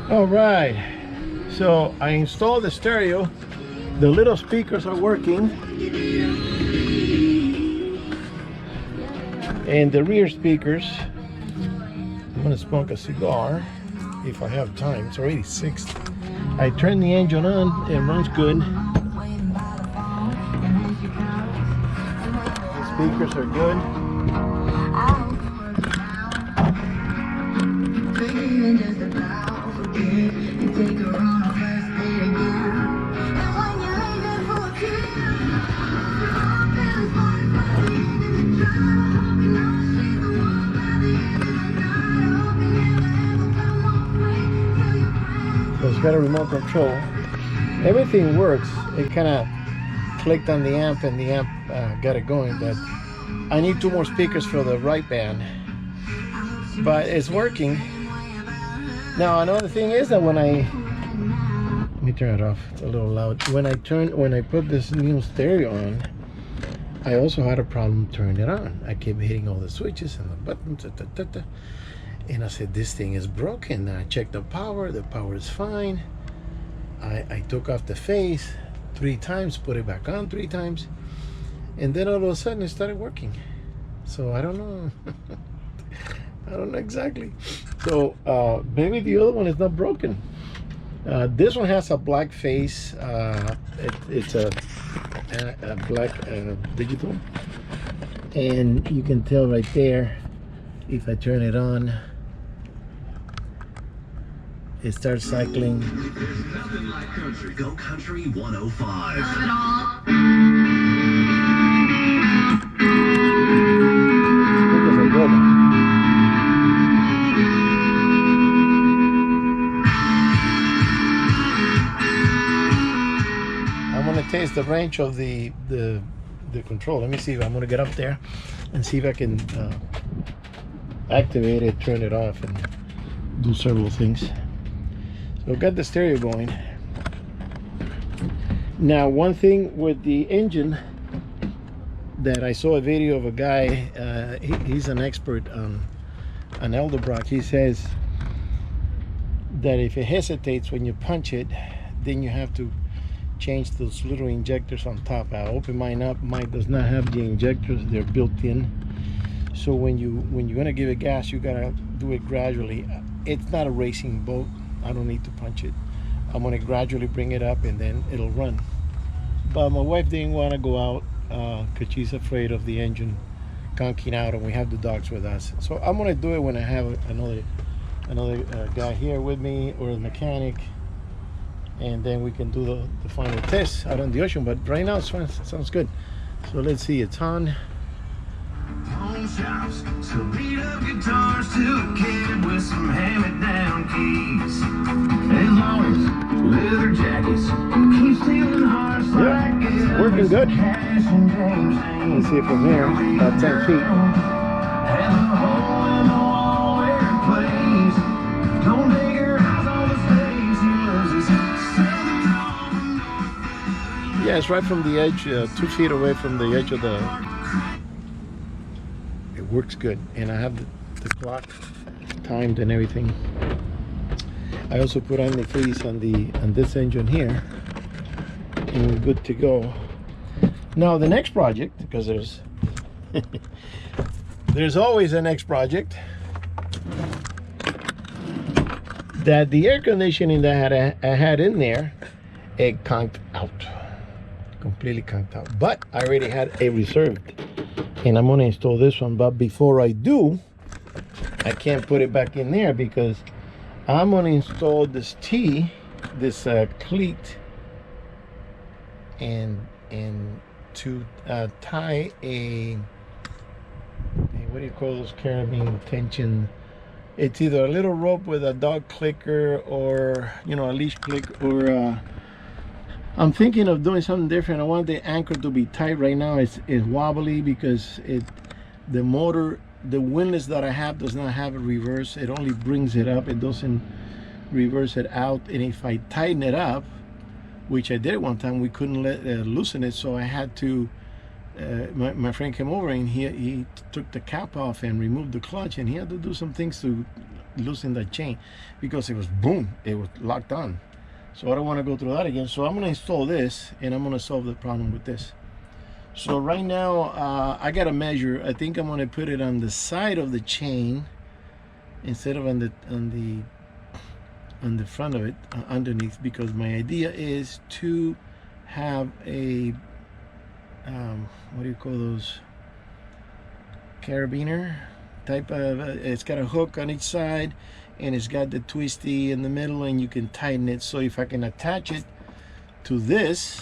All right, so I installed the stereo. The little speakers are working, and the rear speakers. I'm gonna smoke a cigar if I have time. It's already 6. I turned the engine on. It runs good. The speakers are good. So it's got a remote control. Everything works. It kind of clicked on the amp and the amp got it going, but I need 2 more speakers for the right band. But it's working. Now another thing is that when let me turn it off, it's a little loud. When I put this new stereo on, I also had a problem turning it on. I kept hitting all the switches and the buttons, and I said, this thing is broken. I checked the power is fine. I took off the face 3 times, put it back on 3 times, and then all of a sudden it started working. So I don't know. I don't know exactly. So maybe the other one is not broken. This one has a black face. It's a black digital, and you can tell right there, if I turn it on, it starts cycling. There's nothing like country. Go Country 105. Love it all. Speakers are good. I'm gonna taste the range of the control. Let me see if I'm gonna get up there and see if I can activate it, turn it off, and do several things. So I've got the stereo going. Now, one thing with the engine that I saw a video of a guy, he's an expert on Edelbrock. He says that if it hesitates when you punch it, then you have to change those little injectors on top. I open mine up. Mine does not have the injectors. They're built in. So when you're gonna give it gas, you gotta do it gradually. It's not a racing boat. I don't need to punch it. I'm gonna gradually bring it up and then it'll run. But my wife didn't want to go out because she's afraid of the engine conking out, and we have the dogs with us. So I'm gonna do it when I have another guy here with me, or the mechanic, and then we can do the final test out on the ocean. But right now it sounds good. So let's see, it's on. Pawn shops, so beat up guitars to a kid with some hand-me-down keys. And lawyers, leather jackets, keep stealing hearts like it's working good. Cash and James. Let's see it from here, about 10 feet. And the hole in the wall where it plays. Don't dig her eyes on the stage. He loves his southern home. Yeah, it's right from the edge, 2 feet away from the edge of the. It works good, and I have the clock timed and everything. I also put on the freeze on this engine here, and we're good to go. Now the next project, because there's there's always a next project, that the air conditioning that I had in there, it conked out, completely conked out. But I already had a reserved, and I'm gonna install this one. But before I do, I can't put it back in there because I'm gonna install this cleat, and to tie a what do you call those carabine tension? It's either a little rope with a dog clicker, or a leash click, or I'm thinking of doing something different. I want the anchor to be tight. Right now it's wobbly because the motor, the windlass that I have does not have a reverse. It only brings it up, it doesn't reverse it out. And if I tighten it up, which I did one time, we couldn't loosen it, so I had to my friend came over and he took the cap off and removed the clutch, and he had to do some things to loosen that chain, because it was boom, it was locked on. So I don't want to go through that again. So I'm going to install this, and I'm going to solve the problem with this. So right now I got to measure. I think I'm going to put it on the side of the chain instead of on the front of it, underneath, because my idea is to have a what do you call those, carabiner type of it's got a hook on each side, and it's got the twisty in the middle, and you can tighten it. So if I can attach it to this,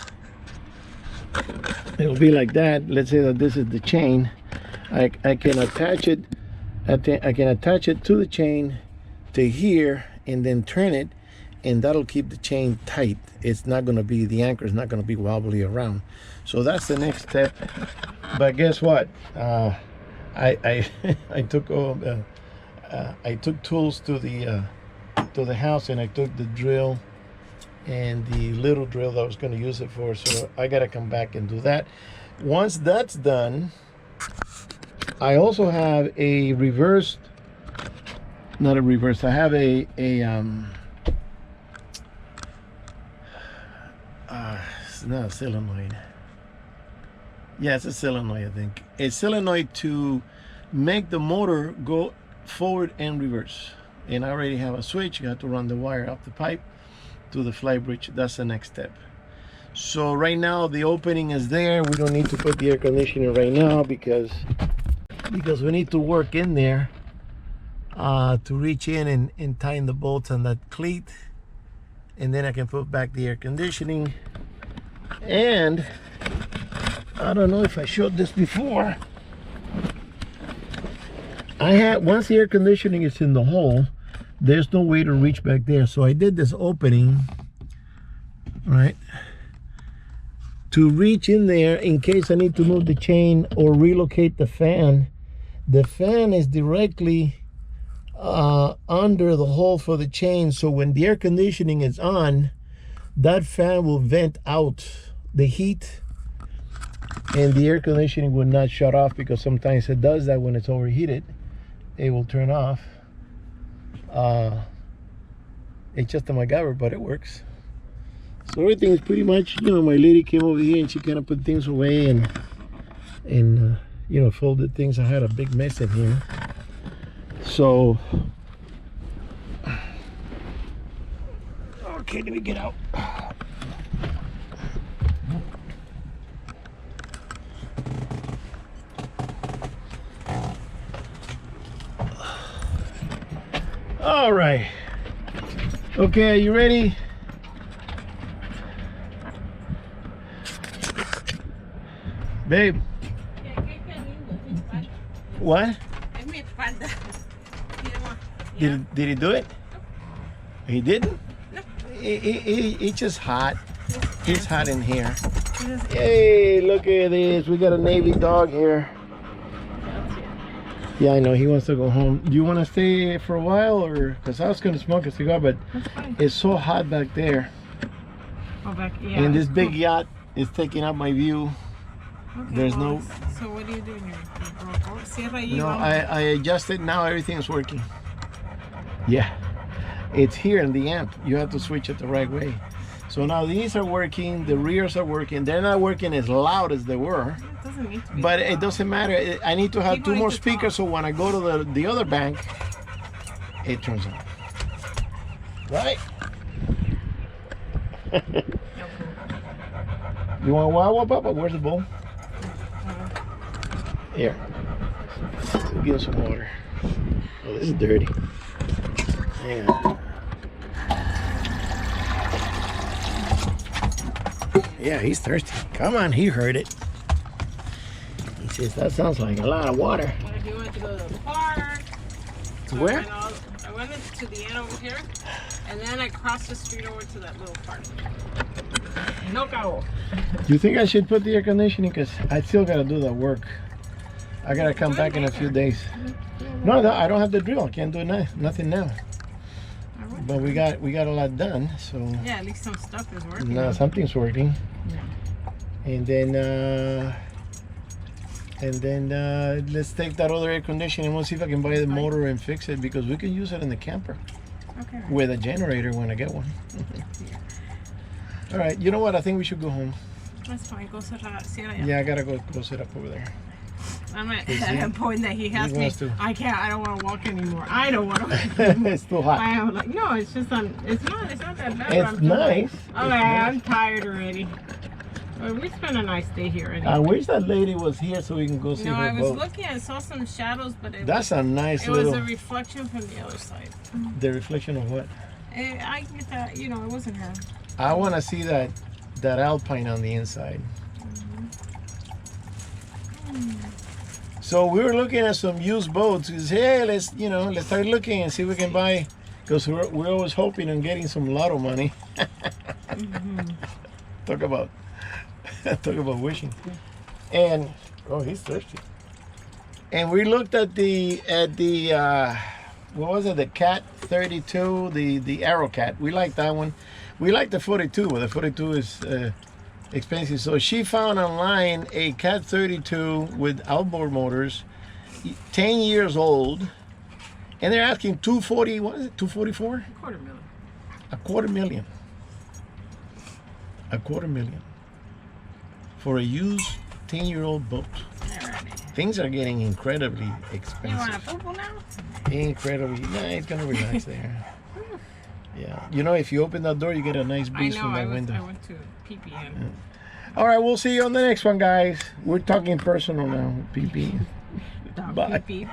it'll be like that. Let's say that this is the chain. I can attach it. I can attach it to the chain to here, and then turn it, and that'll keep the chain tight. It's not going to be, the anchor is not going to be wobbly around. So that's the next step. But guess what? I took tools to the house, and I took the drill and the little drill that I was going to use it for. So I got to come back and do that. Once that's done, I also have a reversed, not a reverse, I have it's not a solenoid. Yeah, it's a solenoid, I think. A solenoid to make the motor go forward and reverse. And I already have a switch. You have to run the wire up the pipe to the fly bridge. That's the next step. So right now the opening is there. We don't need to put the air conditioner right now because we need to work in there to reach in and tighten the bolts on that cleat, and then I can put back the air conditioning. And I don't know if I showed this before, once the air conditioning is in the hole, there's no way to reach back there. So I did this opening, right, to reach in there in case I need to move the chain or relocate the fan. The fan is directly under the hole for the chain, so when the air conditioning is on, that fan will vent out the heat, and the air conditioning will not shut off, because sometimes it does that when it's overheated. It will turn off. It's just a MacGyver, but it works. So everything is pretty much, you know, my lady came over here and she kind of put things away and you know, folded things. I had a big mess in here. So, okay, let me get out. All right. Okay, are you ready? Babe. What? Did he do it? He didn't? No. It's just hot. It's hot in here. Hey, look at this. We got a Navy dog here. Yeah, I know. He wants to go home. Do you want to stay for a while, or? Because I was going to smoke a cigar, but it's so hot back there. Oh, back, yeah. And this big yacht is taking up my view. Okay, there's no. So what are you doing here? No, I adjusted. Now everything's working. Yeah, it's here in the amp. You have to switch it the right way. So now these are working. The rears are working. They're not working as loud as they were. It doesn't need to be. But it doesn't matter. I need to have two more speakers, so when I go to the other bank, it turns on. Right? You want a Wawa, Papa? Where's the bowl? Here. Give him some water. Oh, this is dirty. Hang on. Yeah, he's thirsty. Come on, he heard it. He says, that sounds like a lot of water. He went to go to the park. To where? I went to the end over here, and then I crossed the street over to that little park. No cabo. Do you think I should put the air conditioning? Because I still got to do that work. I got to come back in a few days. No, I don't have the drill. I can't do nothing now. But we got a lot done, so yeah, at least some stuff is working. No, something's working. Yeah. And then And then let's take that other air conditioning and we'll see if I can buy the motor and fix it, because we can use it in the camper Okay. with a generator when I get one. All right, you know what? I think we should go home. That's fine. Go cierra ya. Yeah, I gotta go close it up over there. I'm at a point that he has me. wants to. I can't. I don't want to walk anymore. I don't want to. It's too hot. I am like, no, it's just it's not that bad. It's nice. Oh, I'm tired already. Well, we spent a nice day here. Anyway. I wish that lady was here so we can go see No, her I was boat. looking. I saw some shadows, but That's a nice it was little. a reflection from the other side. The reflection of what? I get that. You know, it wasn't her. I want to see that alpine on the inside. So we were looking at some used boats. We said, hey, let's start looking and see if we can buy, because we're always hoping on getting some lotto money. Talk about wishing. And oh, he's thirsty. And we looked at the what was it? The Cat 32, the Arrow Cat. We like that one. We like the 42, but the 42 is expensive. So she found online a Cat 32 with outboard motors, 10 years old, and they're asking 240. What is it? 244? $250,000. $250,000 for a used 10-year-old boat. Things are getting incredibly expensive. You want a poo-poo now? Incredibly. Nah, it's gonna relax there. Yeah. You know, if you open that door, you get a nice breeze from that window. I went to PP in. All right, we'll see you on the next one, guys. We're talking personal now. PP. Dog Bye. pee-pee.